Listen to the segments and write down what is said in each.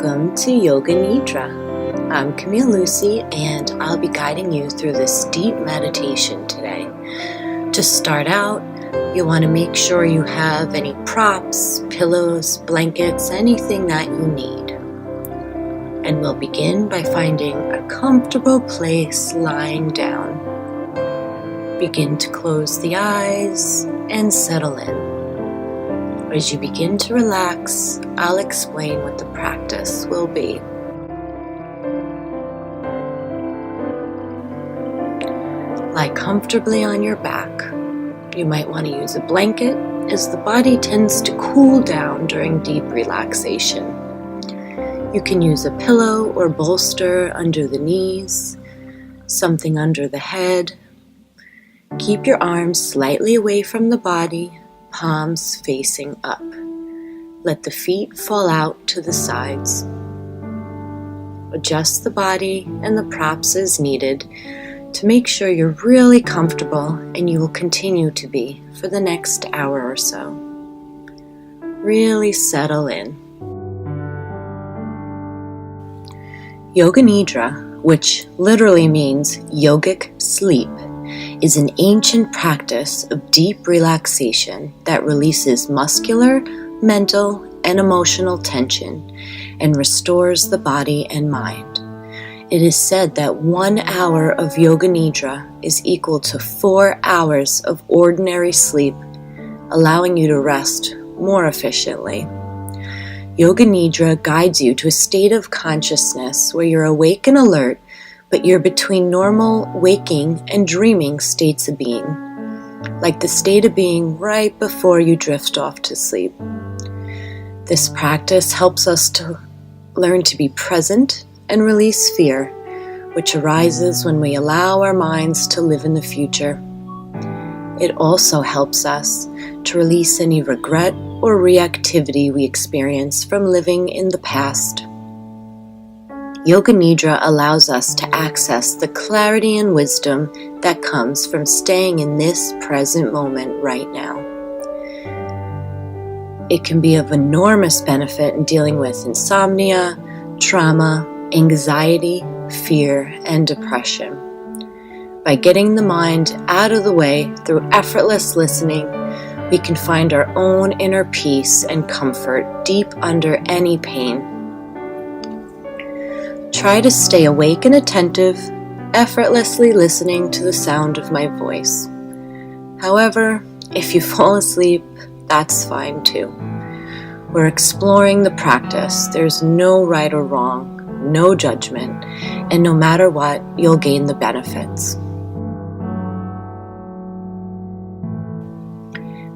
Welcome to Yoga Nidra. I'm Camille and I'll be guiding you through this deep meditation today. To start out, you want to make sure you have any props, pillows, blankets, anything that you need. And we'll begin by finding a comfortable place lying down. Begin to close the eyes and settle in. As you begin to relax, I'll explain what the practice will be. Lie comfortably on your back. You might want to use a blanket as the body tends to cool down during deep relaxation. You can use a pillow or bolster under the knees, something under the head. Keep your arms slightly away from the body, palms facing up. Let the feet fall out to the sides. Adjust the body and the props as needed to make sure you're really comfortable, and you will continue to be for the next hour or so. Really settle in. Yoga Nidra, which literally means yogic sleep, is an ancient practice of deep relaxation that releases muscular, mental, and emotional tension and restores the body and mind. It is said that 1 hour of Yoga Nidra is equal to 4 hours of ordinary sleep, allowing you to rest more efficiently. Yoga Nidra guides you to a state of consciousness where you're awake and alert, but you're between normal, waking, and dreaming states of being, like the state of being right before you drift off to sleep. This practice helps us to learn to be present and release fear, which arises when we allow our minds to live in the future. It also helps us to release any regret or reactivity we experience from living in the past. Yoga Nidra allows us to access the clarity and wisdom that comes from staying in this present moment right now. It can be of enormous benefit in dealing with insomnia, trauma, anxiety, fear, and depression. By getting the mind out of the way through effortless listening, we can find our own inner peace and comfort deep under any pain. Try to stay awake and attentive, effortlessly listening to the sound of my voice. However, if you fall asleep, that's fine too. We're exploring the practice. There's no right or wrong, no judgment, and no matter what, you'll gain the benefits.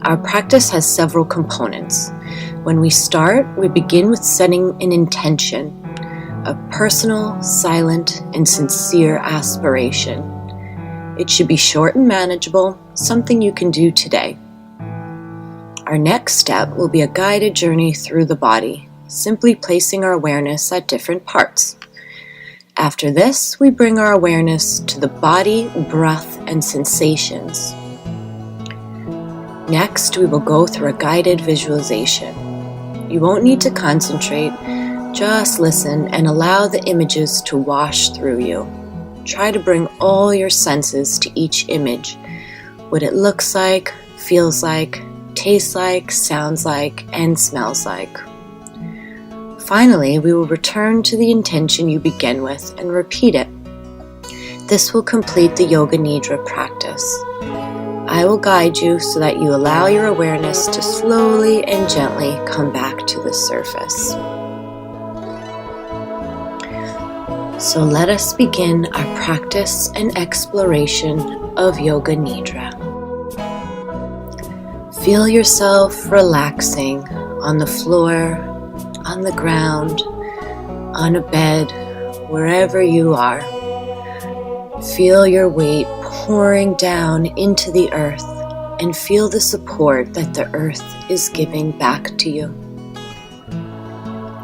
Our practice has several components. When we start, we begin with setting an intention, a personal, silent, and sincere aspiration. It should be short and manageable, something you can do today. Our next step will be a guided journey through the body, simply placing our awareness at different parts. After this, we bring our awareness to the body, breath, and sensations. Next, we will go through a guided visualization. You won't need to concentrate. Just listen and allow the images to wash through you. Try to bring all your senses to each image. What it looks like, feels like, tastes like, sounds like, and smells like. Finally, we will return to the intention you begin with and repeat it. This will complete the Yoga Nidra practice. I will guide you so that you allow your awareness to slowly and gently come back to the surface. So let us begin our practice and exploration of Yoga Nidra. Feel yourself relaxing on the floor, on the ground, on a bed, wherever you are. Feel your weight pouring down into the earth and feel the support that the earth is giving back to you.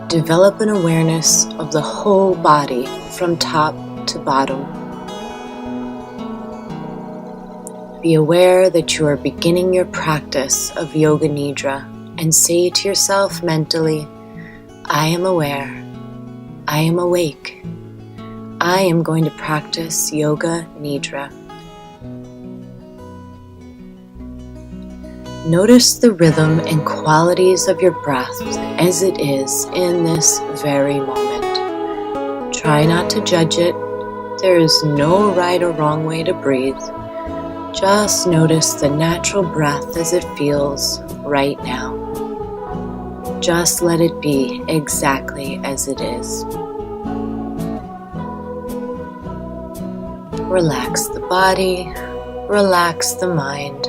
Develop an awareness of the whole body from top to bottom. Be aware that you are beginning your practice of Yoga Nidra and say to yourself mentally, I am aware, I am awake. I am going to practice Yoga Nidra. Notice the rhythm and qualities of your breath as it is in this very moment. Try not to judge it. There is no right or wrong way to breathe. Just notice the natural breath as it feels right now. Just let it be exactly as it is. Relax the body, relax the mind.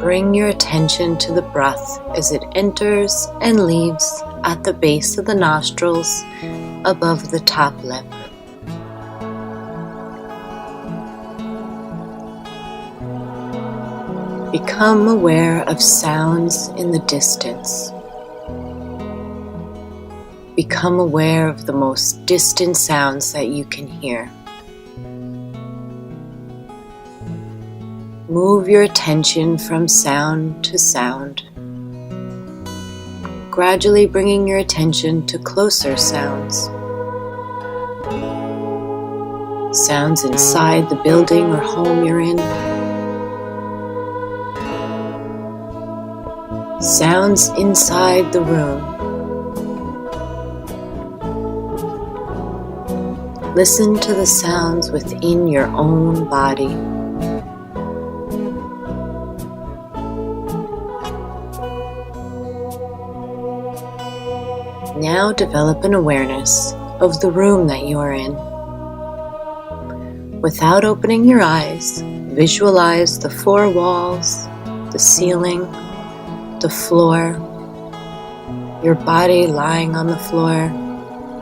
Bring your attention to the breath as it enters and leaves at the base of the nostrils above the top lip. Become aware of sounds in the distance. Become aware of the most distant sounds that you can hear. Move your attention from sound to sound, gradually bringing your attention to closer sounds. Sounds inside the building or home you're in. Sounds inside the room. Listen to the sounds within your own body. Now develop an awareness of the room that you are in. Without opening your eyes, visualize the four walls, the ceiling, the floor, your body lying on the floor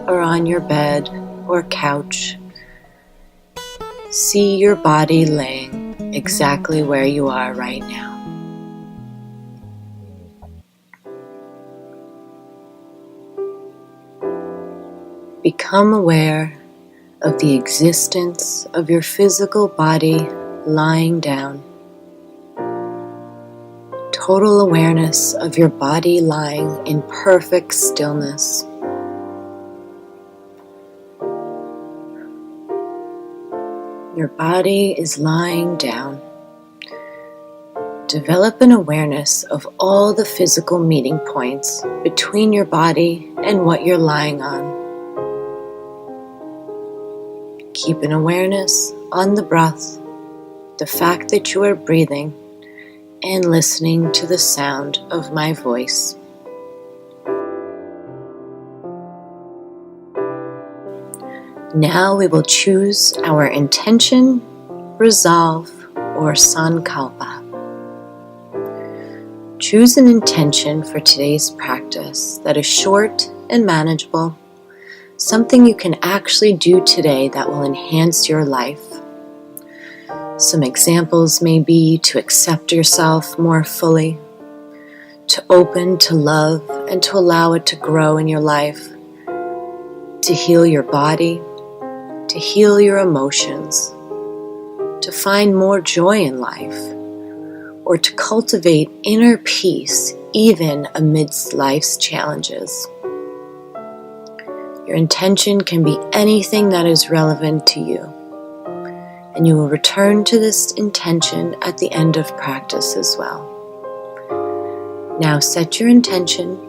or on your bed or couch. See your body laying exactly where you are right now. Become aware of the existence of your physical body lying down. Total awareness of your body lying in perfect stillness. Your body is lying down. Develop an awareness of all the physical meeting points between your body and what you're lying on. Keep an awareness on the breath, the fact that you are breathing, and listening to the sound of my voice. Now we will choose our intention, resolve, or sankalpa. Choose an intention for today's practice that is short and manageable. Something you can actually do today that will enhance your life. Some examples may be to accept yourself more fully, to open to love and to allow it to grow in your life, to heal your body, to heal your emotions, to find more joy in life, or to cultivate inner peace even amidst life's challenges. Your intention can be anything that is relevant to you, and you will return to this intention at the end of practice as well. Now set your intention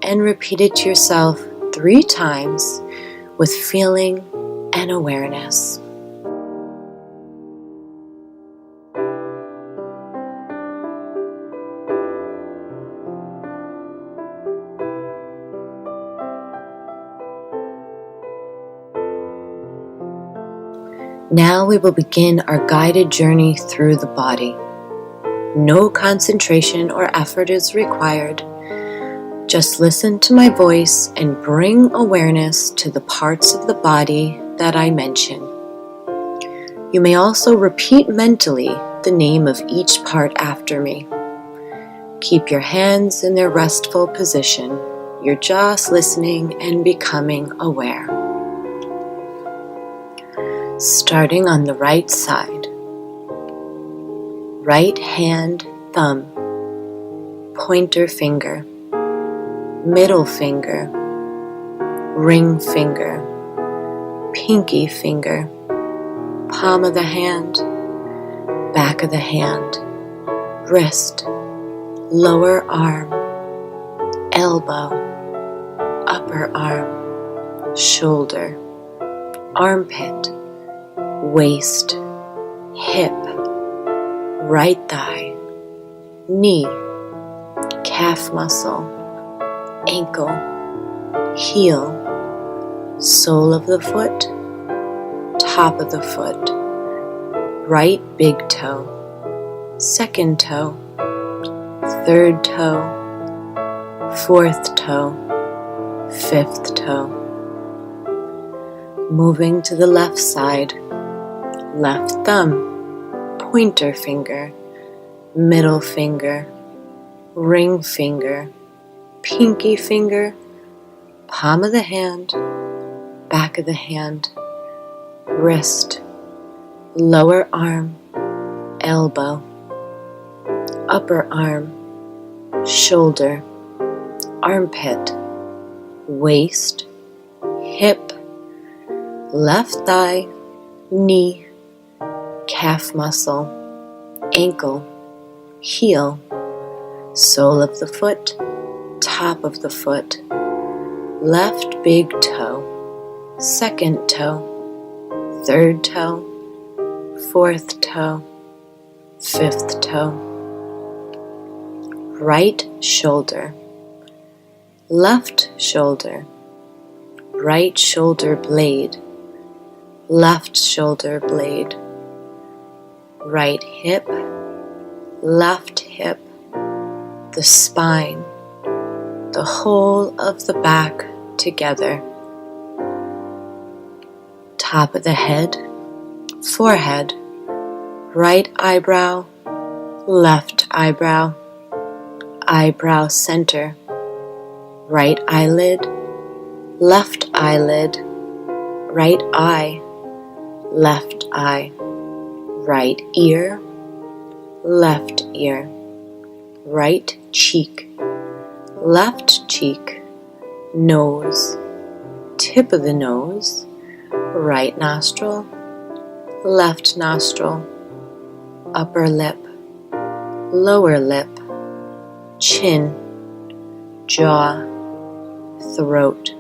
and repeat it to yourself 3 times with feeling and awareness. Now we will begin our guided journey through the body. No concentration or effort is required. Just listen to my voice and bring awareness to the parts of the body that I mention. You may also repeat mentally the name of each part after me. Keep your hands in their restful position. You're just listening and becoming aware. Starting on the right side. Right hand, thumb, pointer finger, middle finger, ring finger, pinky finger, palm of the hand, back of the hand, wrist, lower arm, elbow, upper arm, shoulder, armpit, waist, hip, right thigh, knee, calf muscle, ankle, heel, sole of the foot, top of the foot, right big toe, second toe, third toe, fourth toe, fifth toe. Moving to the left side, left thumb, pointer finger, middle finger, ring finger, pinky finger, palm of the hand, back of the hand, wrist, lower arm, elbow, upper arm, shoulder, armpit, waist, hip, left thigh, knee, calf muscle, ankle, heel, sole of the foot, top of the foot, left big toe, second toe, third toe, fourth toe, fifth toe. Right shoulder, left shoulder, right shoulder blade, left shoulder blade, right hip, left hip, the spine, the whole of the back together, top of the head, forehead, right eyebrow, left eyebrow, eyebrow center, right eyelid, left eyelid, right eye, left eye, right ear, left ear, right cheek, left cheek, nose, tip of the nose, right nostril, left nostril, upper lip, lower lip, chin, jaw, throat,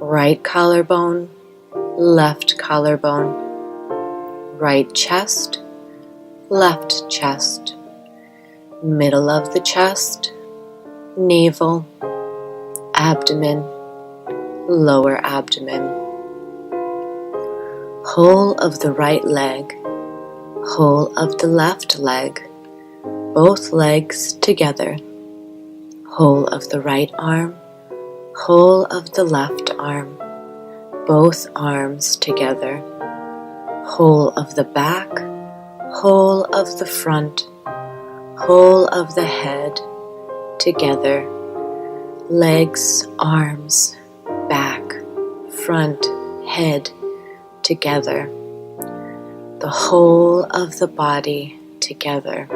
right collarbone, left collarbone, right chest, left chest, middle of the chest, navel, abdomen, lower abdomen, whole of the right leg, whole of the left leg, both legs together, whole of the right arm, whole of the left arm, both arms together, whole of the back, whole of the front, whole of the head together, legs, arms, back, front, head together, the whole of the body together,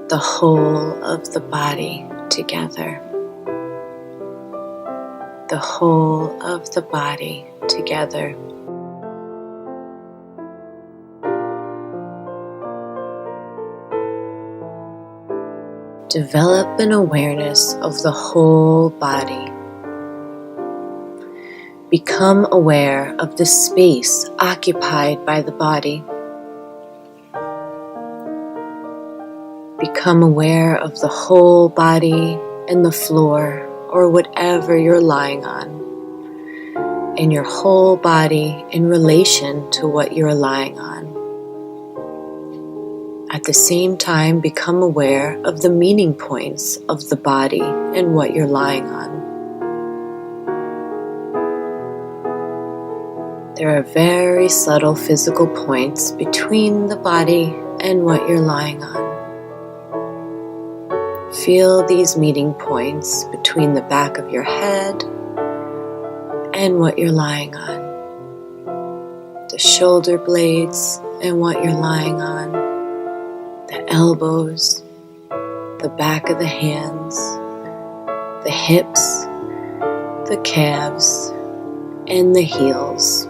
the whole of the body together, the whole of the body together. Develop an awareness of the whole body. Become aware of the space occupied by the body. Become aware of the whole body and the floor or whatever you're lying on, and your whole body in relation to what you're lying on. At the same time, become aware of the meeting points of the body and what you're lying on. There are very subtle physical points between the body and what you're lying on. Feel these meeting points between the back of your head and what you're lying on. The shoulder blades and what you're lying on. The elbows, the back of the hands, the hips, the calves and the heels.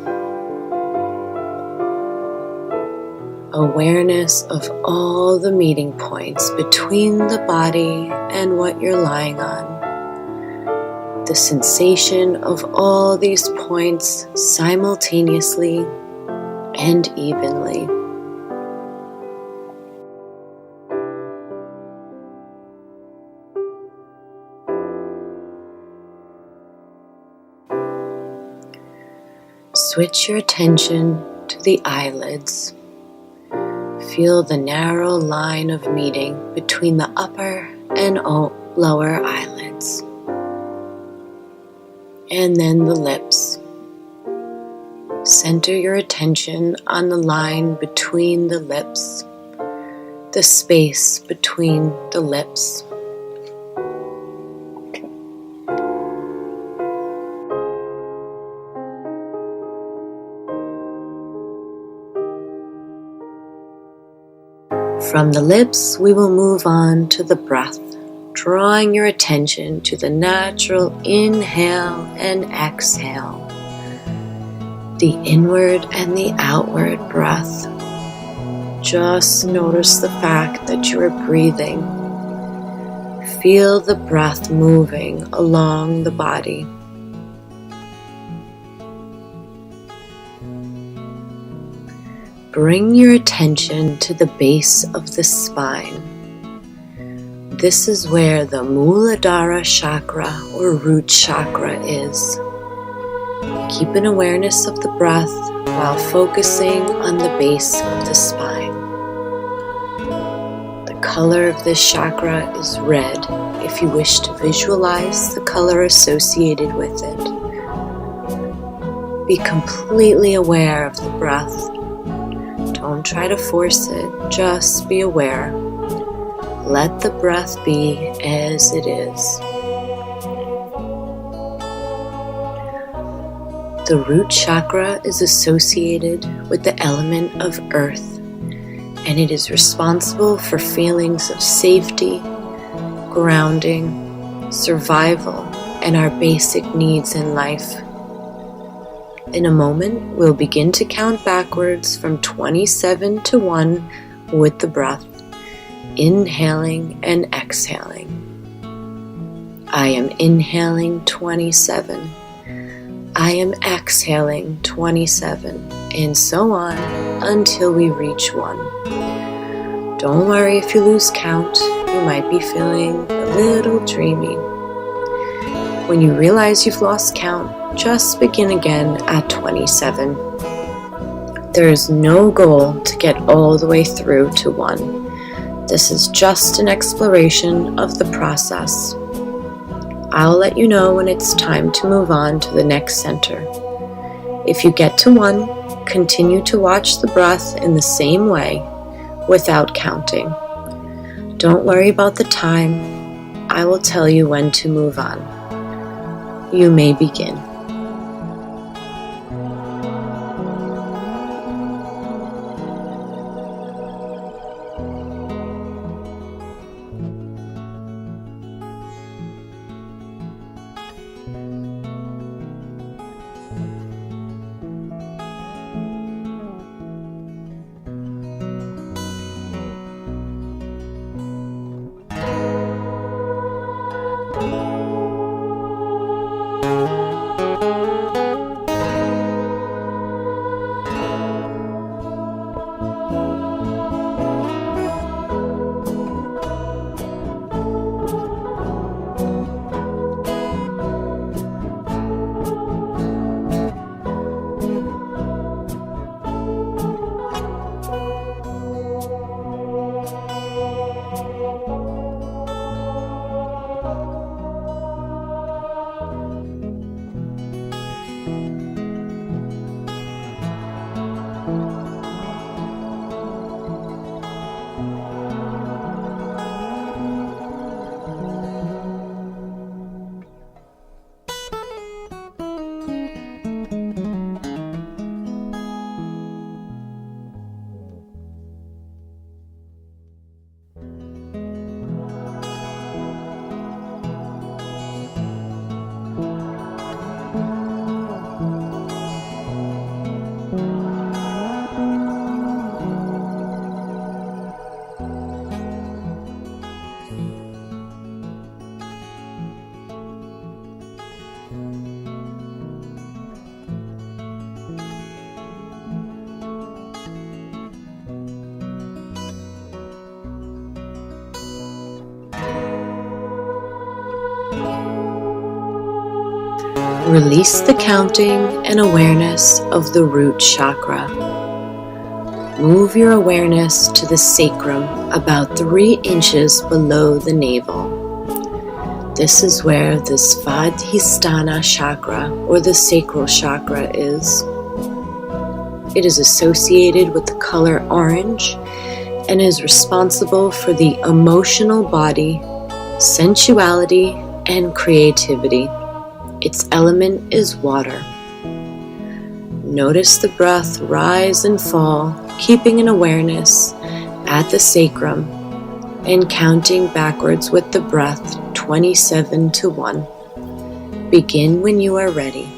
Awareness of all the meeting points between the body and what you're lying on. The sensation of all these points simultaneously and evenly. Switch your attention to the eyelids. Feel the narrow line of meeting between the upper and lower eyelids. And then the lips. Center your attention on the line between the lips, the space between the lips. From the lips, we will move on to the breath, drawing your attention to the natural inhale and exhale, the inward and the outward breath. Just notice the fact that you are breathing. Feel the breath moving along the body. Bring your attention to the base of the spine. This is where the Muladhara chakra or root chakra is. Keep an awareness of the breath while focusing on the base of the spine. The color of this chakra is red if you wish to visualize the color associated with it. Be completely aware of the breath. Don't try to force it, just be aware. Let the breath be as it is. The root chakra is associated with the element of earth, and it is responsible for feelings of safety, grounding, survival, and our basic needs in life. In a moment, we'll begin to count backwards from 27 to 1 with the breath, inhaling and exhaling. I am inhaling 27. I am exhaling 27, and so on until we reach 1. Don't worry if you lose count. You might be feeling a little dreamy. When you realize you've lost count, just begin again at 27. There is no goal to get all the way through to 1. This is just an exploration of the process. I'll let you know when it's time to move on to the next center. If you get to 1, continue to watch the breath in the same way without counting. Don't worry about the time. I will tell you when to move on. You may begin. Release the counting and awareness of the root chakra. Move your awareness to the sacrum about 3 inches below the navel. This is where the Svadhisthana chakra, or the sacral chakra, is. It is associated with the color orange and is responsible for the emotional body, sensuality, and creativity. Its element is water. Notice the breath rise and fall, keeping an awareness at the sacrum and counting backwards with the breath 27 to 1. Begin when you are ready.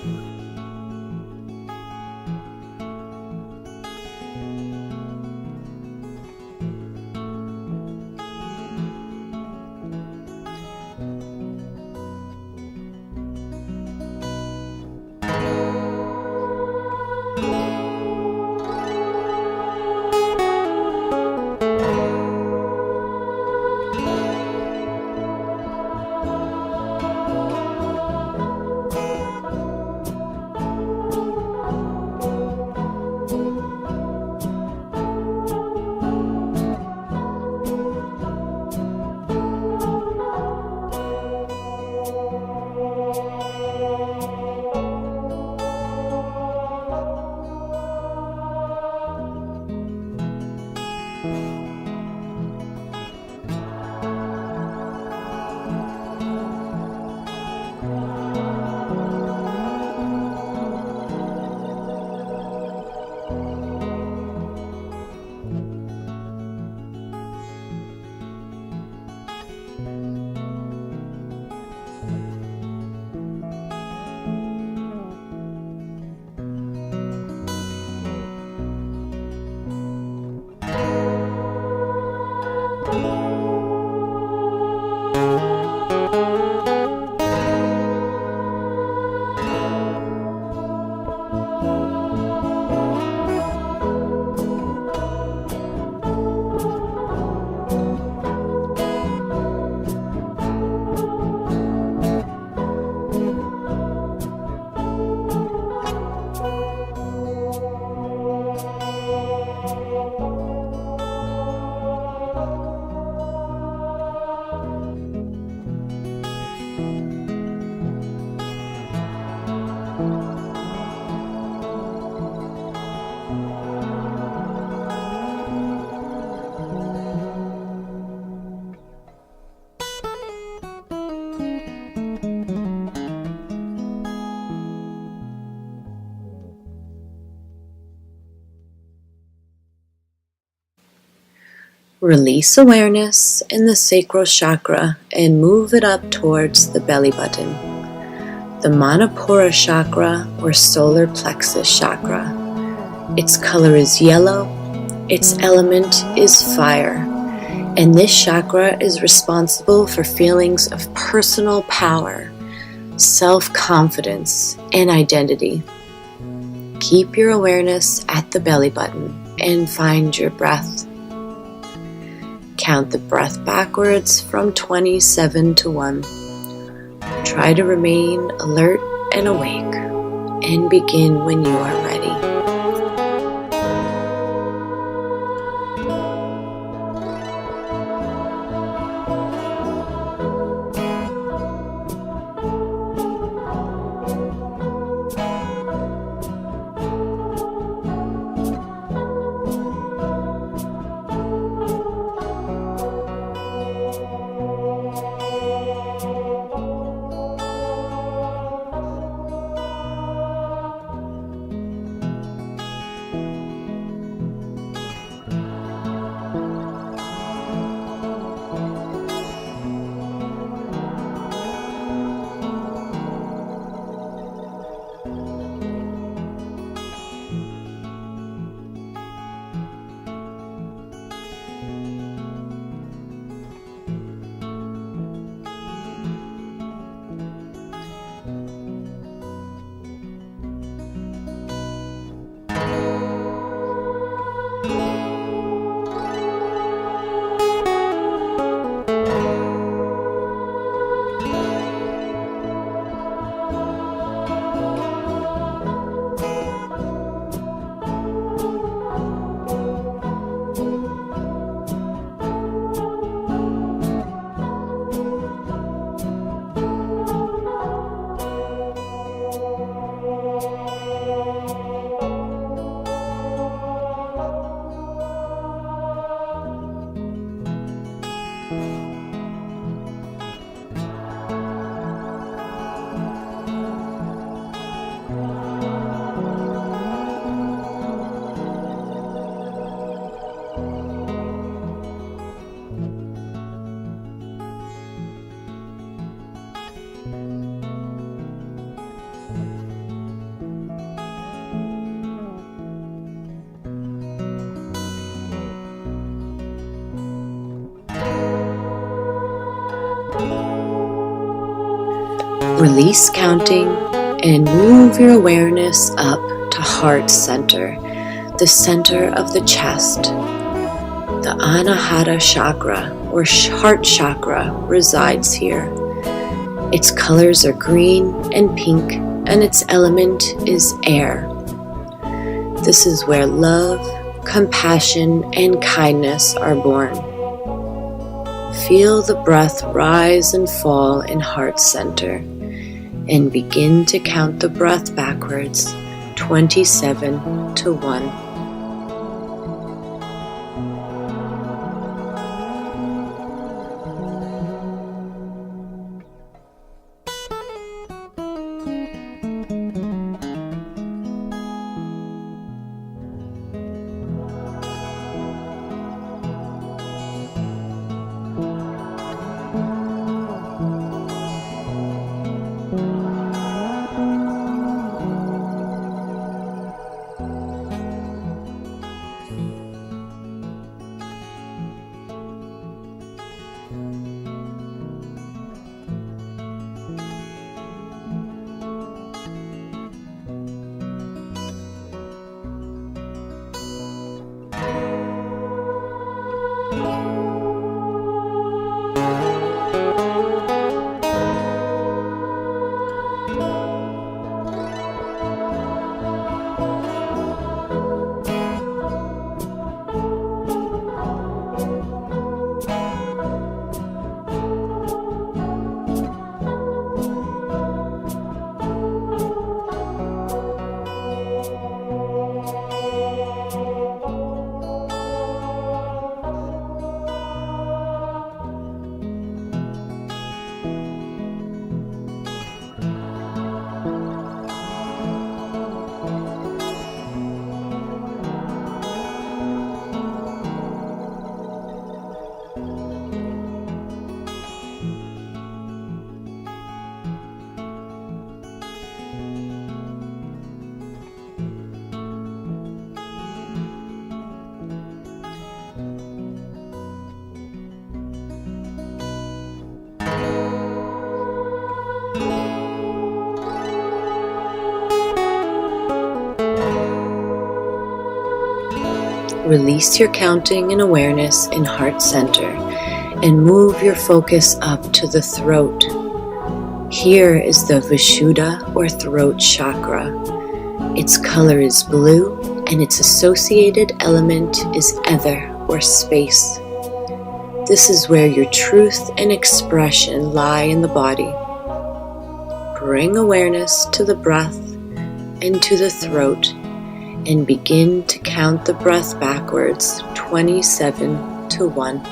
Release awareness in the sacral chakra and move it up towards the belly button. The Manipura chakra, or solar plexus chakra. Its color is yellow, its element is fire, and this chakra is responsible for feelings of personal power, self-confidence, and identity. Keep your awareness at the belly button and find your breath. Count the breath backwards from 27 to 1. Try to remain alert and awake, and begin when you are ready. Release counting and move your awareness up to heart center, the center of the chest. The Anahata Chakra, or heart chakra, resides here. Its colors are green and pink, and its element is air. This is where love, compassion, and kindness are born. Feel the breath rise and fall in heart center, and begin to count the breath backwards, 27 to 1. Release your counting and awareness in heart center and move your focus up to the throat. Here is the Vishuddha or throat chakra. Its color is blue and its associated element is ether or space. This is where your truth and expression lie in the body. Bring awareness to the breath and to the throat, and begin to count the breath backwards, 27 to 1.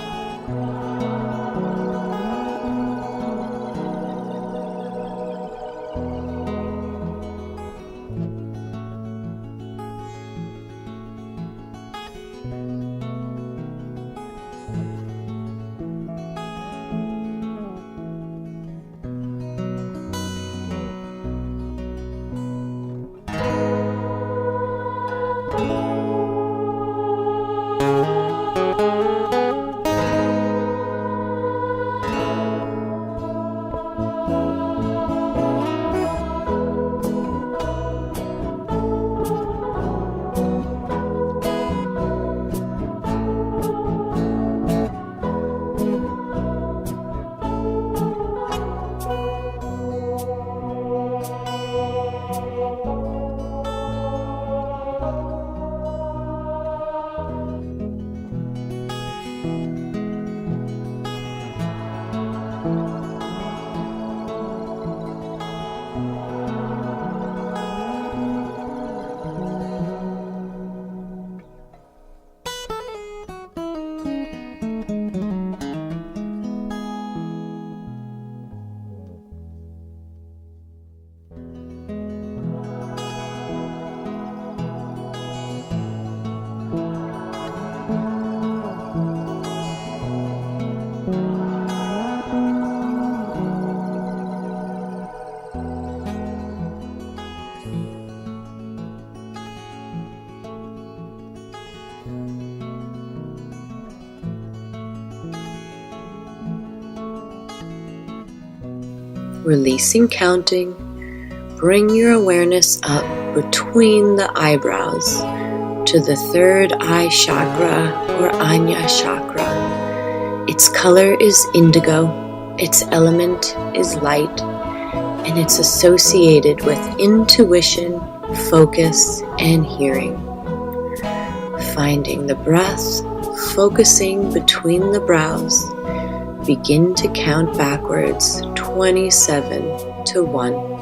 Releasing counting, bring your awareness up between the eyebrows to the third eye chakra or Anya chakra. Its color is indigo, its element is light, and it's associated with intuition, focus, and hearing. Finding the breath, focusing between the brows, begin to count backwards 27 to 1.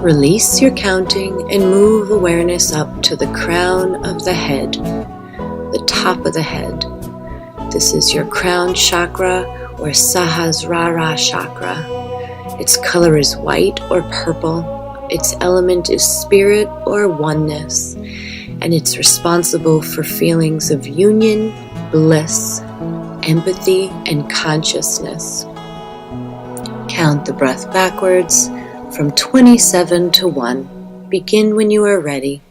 Release your counting and move awareness up to the crown of the head, the top of the head. This is your crown chakra or Sahasrara chakra. Its color is white or purple. Its element is spirit or oneness, and it's responsible for feelings of union, bliss, empathy, and consciousness. Count the breath backwards from 27 to 1. Begin when you are ready.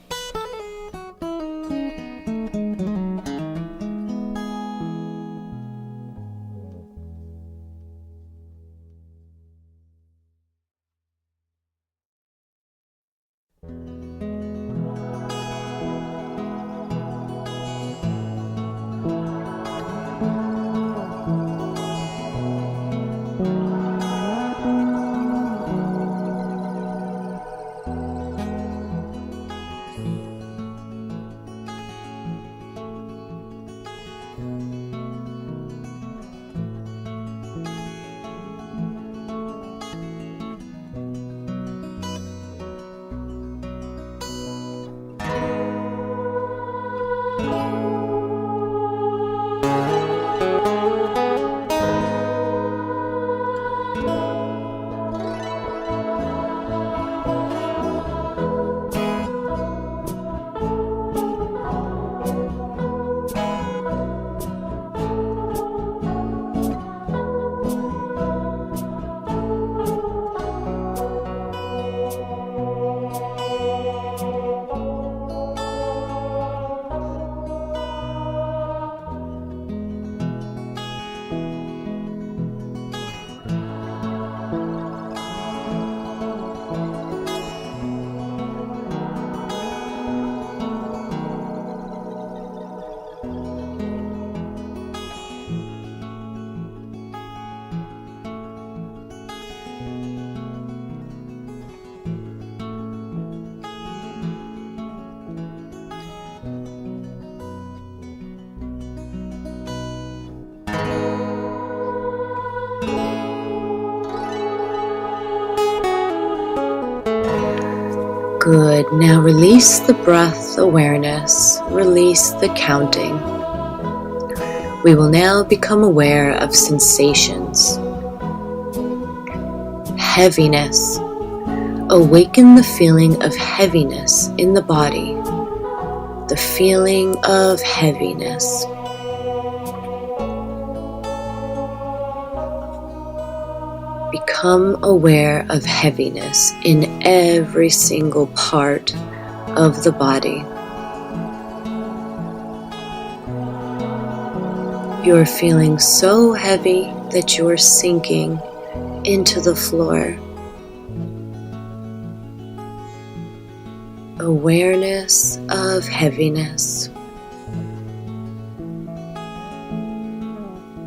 Good. Now release the breath awareness. Release the counting. We will now become aware of sensations. Heaviness. Awaken the feeling of heaviness in the body. The feeling of heaviness. Become aware of heaviness in every single part of the body. You are feeling so heavy that you are sinking into the floor. Awareness of heaviness.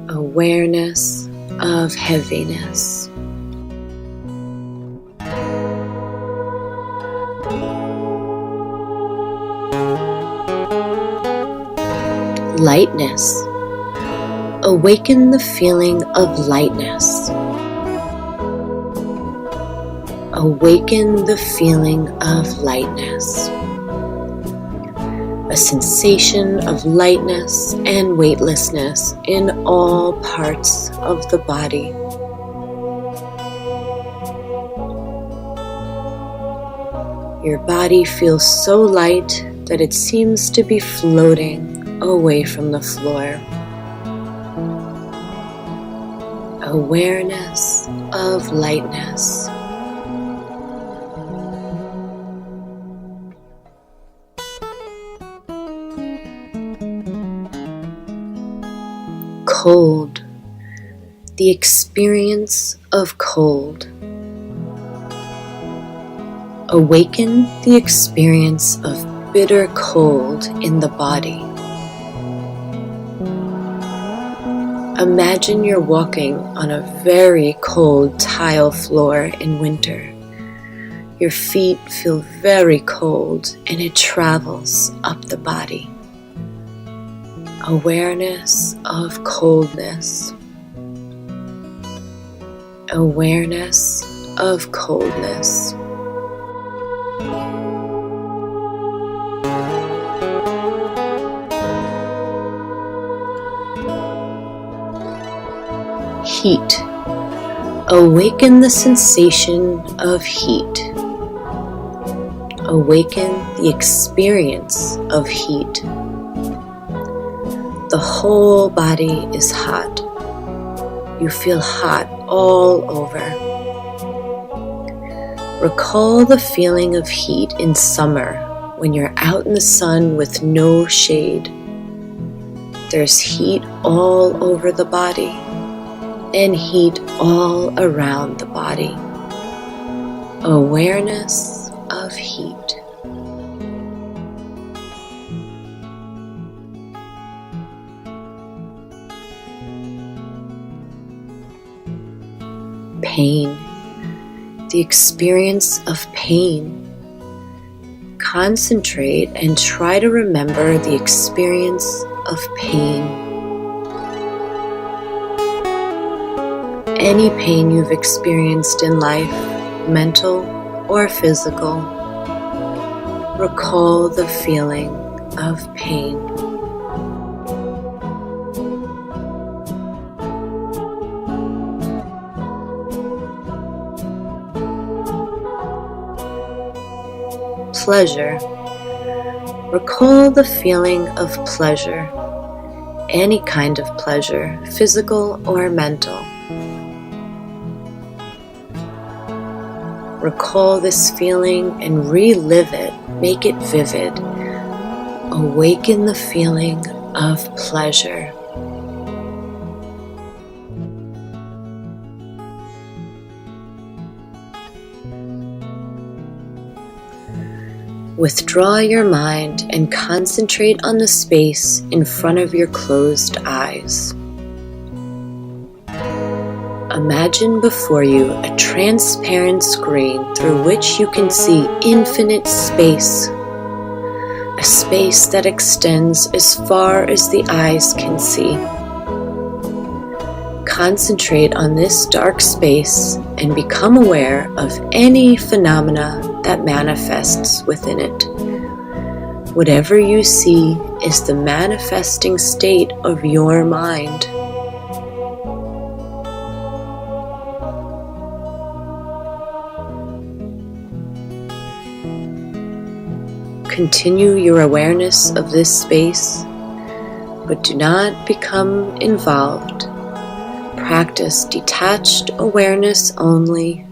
Awareness of heaviness. Lightness. Awaken the feeling of lightness. Awaken the feeling of lightness. A sensation of lightness and weightlessness in all parts of the body. Your body feels so light that it seems to be floating away from the floor. Awareness of lightness. Cold. The experience of cold. Awaken the experience of bitter cold in the body. Imagine you're walking on a very cold tile floor in winter. Your feet feel very cold and it travels up the body. Awareness of coldness. Awareness of coldness. Heat. Awaken the sensation of heat. Awaken the experience of heat. The whole body is hot. You feel hot all over. Recall the feeling of heat in summer when you're out in the sun with no shade. There's heat all over the body and heat all around the body. Awareness of heat. Pain. The experience of pain. Concentrate and try to remember the experience of pain. Any pain you've experienced in life, mental or physical, recall the feeling of pain. Pleasure. Recall the feeling of pleasure, any kind of pleasure, physical or mental. Recall this feeling and relive it, make it vivid. Awaken the feeling of pleasure. Withdraw your mind and concentrate on the space in front of your closed eyes. Imagine before you a transparent screen through which you can see infinite space, a space that extends as far as the eyes can see. Concentrate on this dark space and become aware of any phenomena that manifests within it. Whatever you see is the manifesting state of your mind. Continue your awareness of this space, but do not become involved. Practice detached awareness only,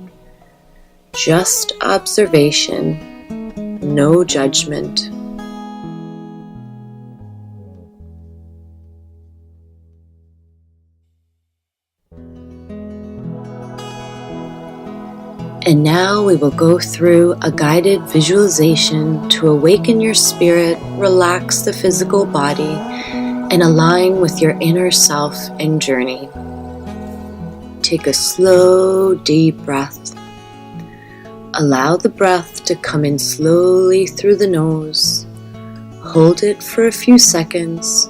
just observation, no judgment. And now we will go through a guided visualization to awaken your spirit, relax the physical body, and align with your inner self and journey. Take a slow, deep breath. Allow the breath to come in slowly through the nose. Hold it for a few seconds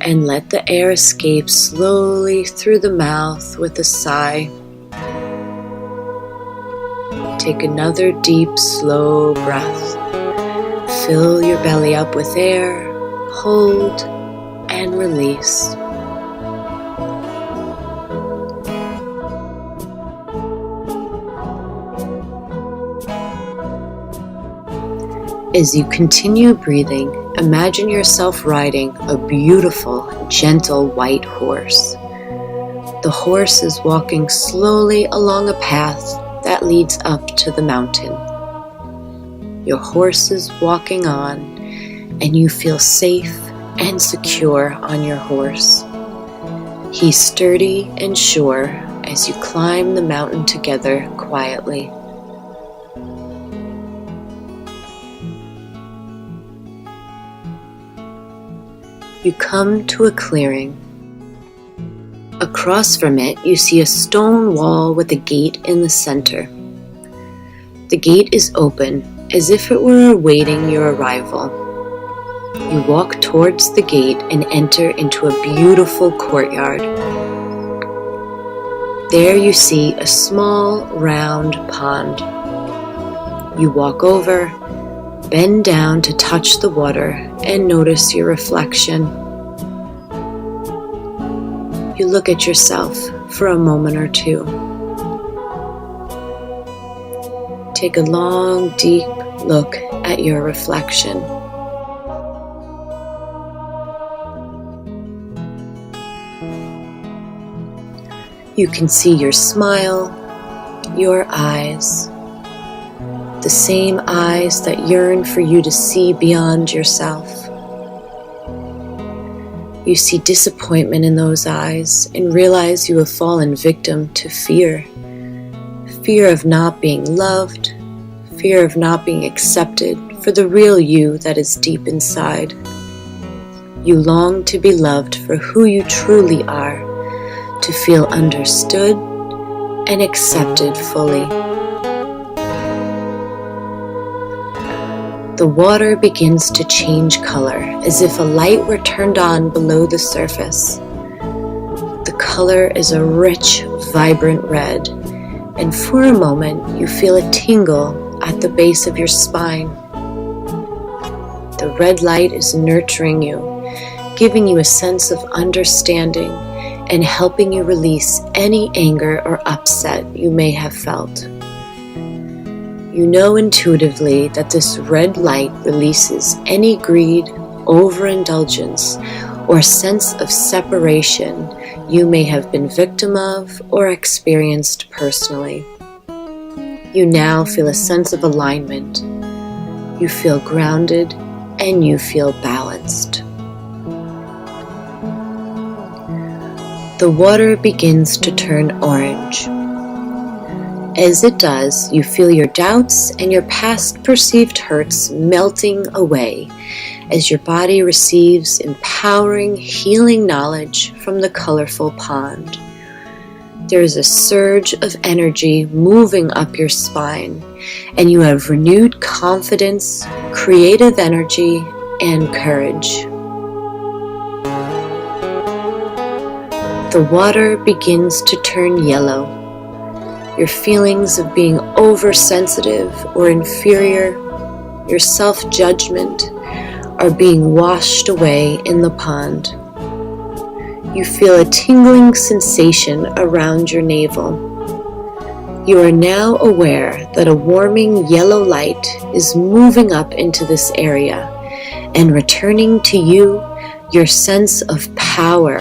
and let the air escape slowly through the mouth with a sigh. Take another deep, slow breath. Fill your belly up with air, hold, and release. As you continue breathing, imagine yourself riding a beautiful, gentle white horse. The horse is walking slowly along a path that leads up to the mountain. Your horse is walking on, and you feel safe and secure on your horse. He's sturdy and sure as you climb the mountain together quietly. You come to a clearing. Across from it, you see a stone wall with a gate in the center. The gate is open, as if it were awaiting your arrival. You walk towards the gate and enter into a beautiful courtyard. There you see a small, round pond. You walk over, bend down to touch the water, and notice your reflection. You look at yourself for a moment or two. Take a long, deep look at your reflection. You can see your smile, your eyes, the same eyes that yearn for you to see beyond yourself. You see disappointment in those eyes and realize you have fallen victim to fear. Fear of not being loved, fear of not being accepted for the real you that is deep inside. You long to be loved for who you truly are, to feel understood and accepted fully. The water begins to change color, as if a light were turned on below the surface. The color is a rich, vibrant red, and for a moment you feel a tingle at the base of your spine. The red light is nurturing you, giving you a sense of understanding and helping you release any anger or upset you may have felt. You know intuitively that this red light releases any greed, overindulgence, or sense of separation you may have been victim of or experienced personally. You now feel a sense of alignment. You feel grounded and you feel balanced. The water begins to turn orange. As it does, you feel your doubts and your past perceived hurts melting away as your body receives empowering, healing knowledge from the colorful pond. There is a surge of energy moving up your spine, and you have renewed confidence, creative energy, and courage. The water begins to turn yellow. Your feelings of being oversensitive or inferior, your self-judgment are being washed away in the pond. You feel a tingling sensation around your navel. You are now aware that a warming yellow light is moving up into this area and returning to you your sense of power,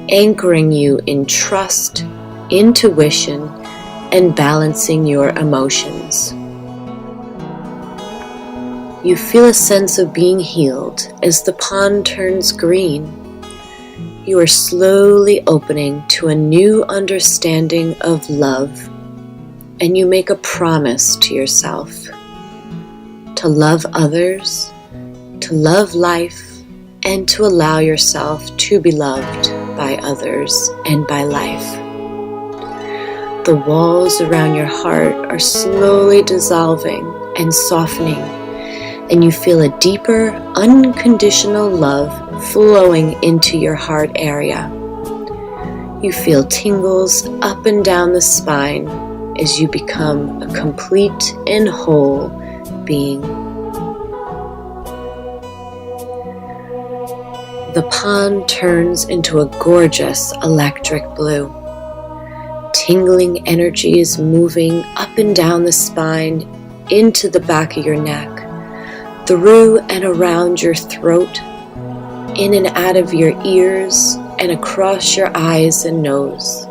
anchoring you in trust, intuition, and balancing your emotions. You feel a sense of being healed as the pond turns green. You are slowly opening to a new understanding of love, and you make a promise to yourself to love others, to love life, and to allow yourself to be loved by others and by life. The walls around your heart are slowly dissolving and softening, and you feel a deeper, unconditional love flowing into your heart area. You feel tingles up and down the spine as you become a complete and whole being. The pond turns into a gorgeous electric blue. Tingling energy is moving up and down the spine, into the back of your neck, through and around your throat, in and out of your ears, and across your eyes and nose.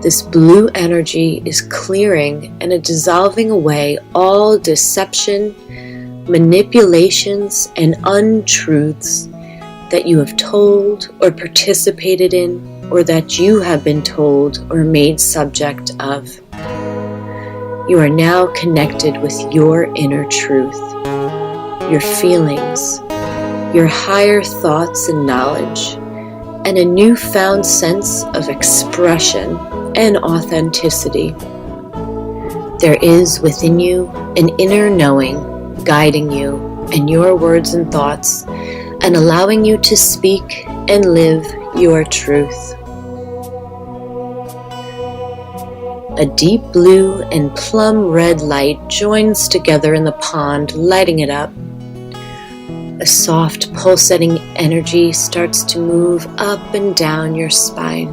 This blue energy is clearing and dissolving away all deception, manipulations, and untruths that you have told or participated in, or that you have been told or made subject of. You are now connected with your inner truth, your feelings, your higher thoughts and knowledge, and a newfound sense of expression and authenticity. There is within you an inner knowing guiding you and your words and thoughts, and allowing you to speak and live your truth. A deep blue and plum red light joins together in the pond, lighting it up. A soft pulsating energy starts to move up and down your spine.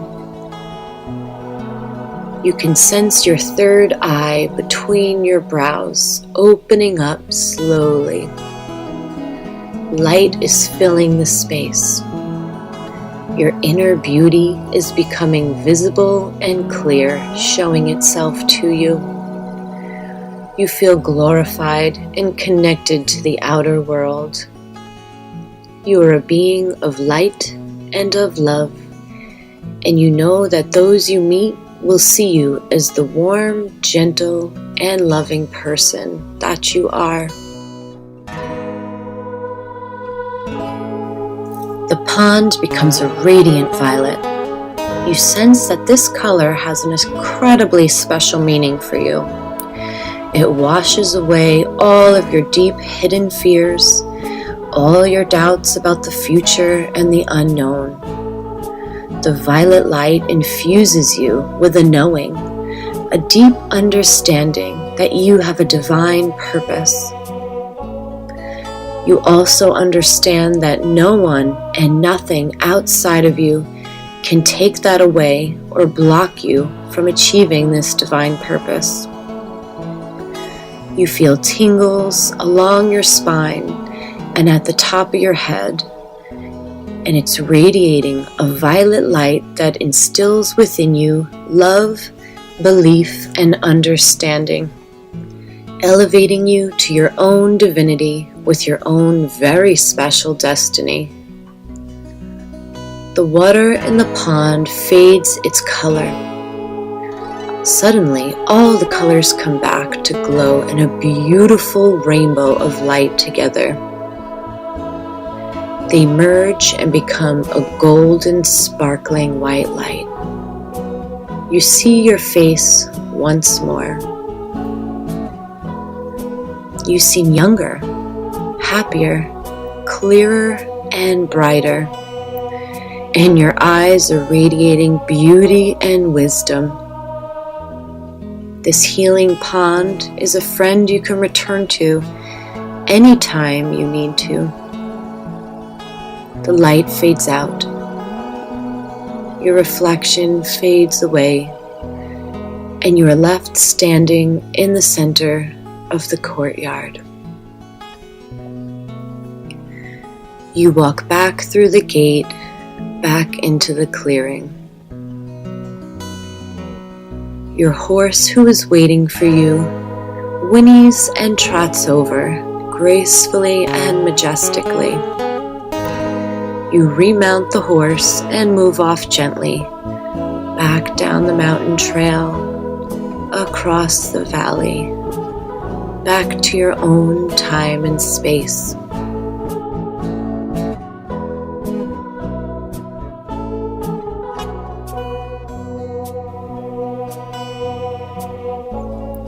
You can sense your third eye between your brows, opening up slowly. Light is filling the space. Your inner beauty is becoming visible and clear, showing itself to you. You feel glorified and connected to the outer world. You are a being of light and of love, and you know that those you meet will see you as the warm, gentle, and loving person that you are. The pond becomes a radiant violet. You sense that this color has an incredibly special meaning for you. It washes away all of your deep hidden fears, all your doubts about the future and the unknown. The violet light infuses you with a knowing, a deep understanding that you have a divine purpose. You also understand that no one and nothing outside of you can take that away or block you from achieving this divine purpose. You feel tingles along your spine and at the top of your head, and it's radiating a violet light that instills within you love, belief, and understanding, elevating you to your own divinity with your own very special destiny. The water in the pond fades its color. Suddenly, all the colors come back to glow in a beautiful rainbow of light together. They merge and become a golden, sparkling white light. You see your face once more. You seem younger, happier, clearer, and brighter, and your eyes are radiating beauty and wisdom. This healing pond is a friend you can return to anytime you need to. The light fades out. Your reflection fades away, and you are left standing in the center of the courtyard. You walk back through the gate, back into the clearing. Your horse, who is waiting for you, whinnies and trots over, gracefully and majestically. You remount the horse and move off gently, back down the mountain trail, across the valley, back to your own time and space.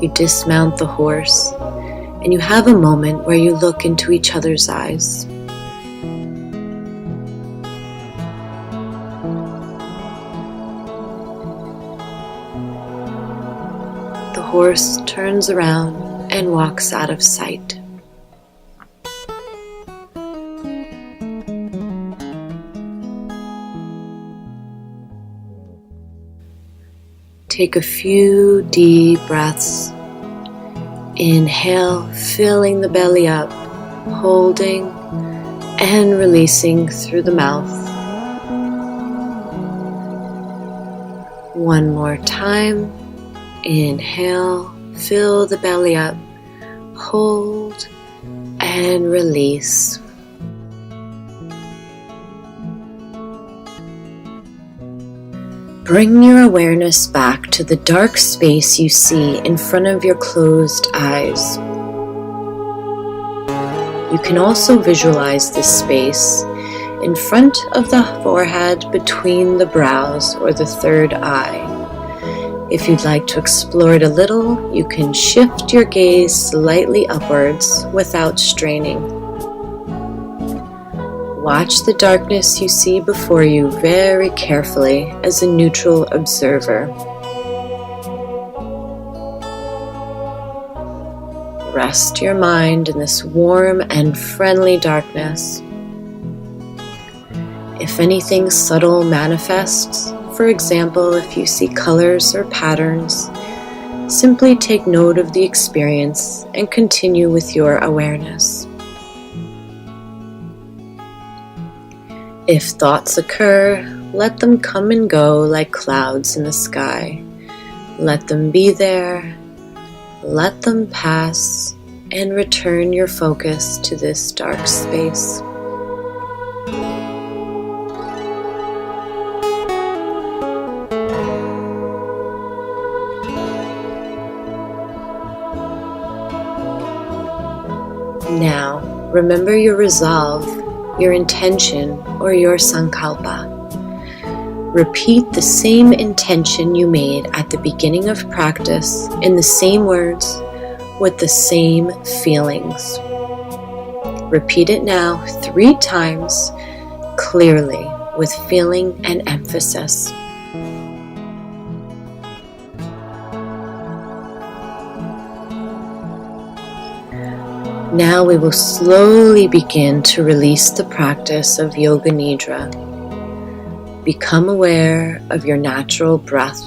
You dismount the horse, and you have a moment where you look into each other's eyes. The horse turns around and walks out of sight. Take a few deep breaths. Inhale, filling the belly up, holding and releasing through the mouth. One more time. Inhale, fill the belly up, hold and release. Bring your awareness back to the dark space you see in front of your closed eyes. You can also visualize this space in front of the forehead, between the brows, or the third eye. If you'd like to explore it a little, you can shift your gaze slightly upwards without straining. Watch the darkness you see before you very carefully as a neutral observer. Rest your mind in this warm and friendly darkness. If anything subtle manifests, for example, if you see colors or patterns, simply take note of the experience and continue with your awareness. If thoughts occur, let them come and go like clouds in the sky. Let them be there, let them pass, and return your focus to this dark space. Now, remember your resolve, your intention, or your sankalpa. Repeat the same intention you made at the beginning of practice in the same words with the same feelings. Repeat it now 3 times clearly with feeling and emphasis. Now we will slowly begin to release the practice of Yoga Nidra. Become aware of your natural breath.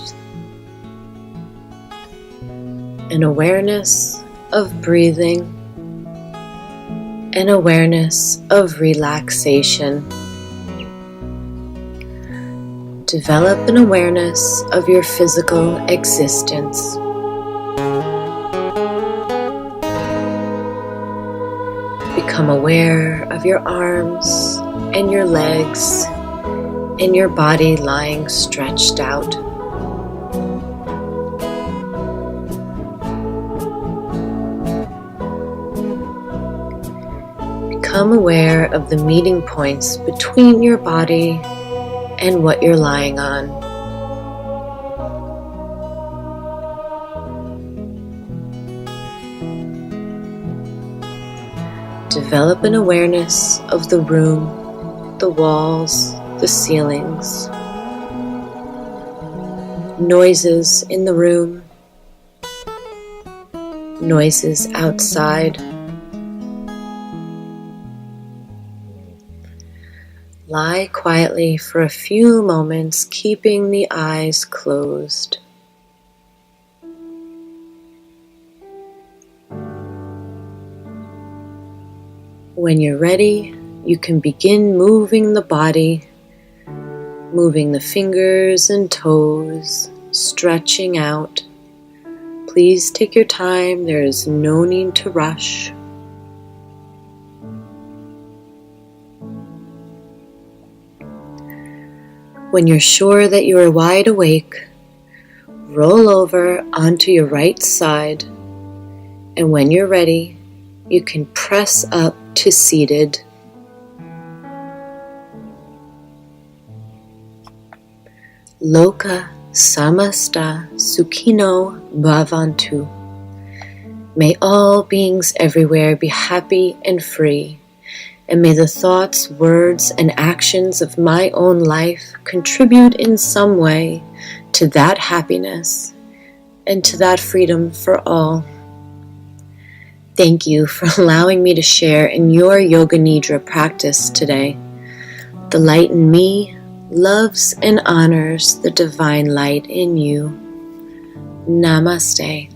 An awareness of breathing. An awareness of relaxation. Develop an awareness of your physical existence. Become aware of your arms and your legs and your body lying stretched out. Become aware of the meeting points between your body and what you're lying on. Develop an awareness of the room, the walls, the ceilings, noises in the room, noises outside. Lie quietly for a few moments, keeping the eyes closed. When you're ready, you can begin moving the body, moving the fingers and toes, stretching out. Please take your time, there is no need to rush. When you're sure that you are wide awake, roll over onto your right side, and when you're ready, you can press up to seated. Loka samasta sukhino bhavantu. May all beings everywhere be happy and free, and may the thoughts, words, and actions of my own life contribute in some way to that happiness and to that freedom for all. Thank you for allowing me to share in your Yoga Nidra practice today. The light in me loves and honors the divine light in you. Namaste.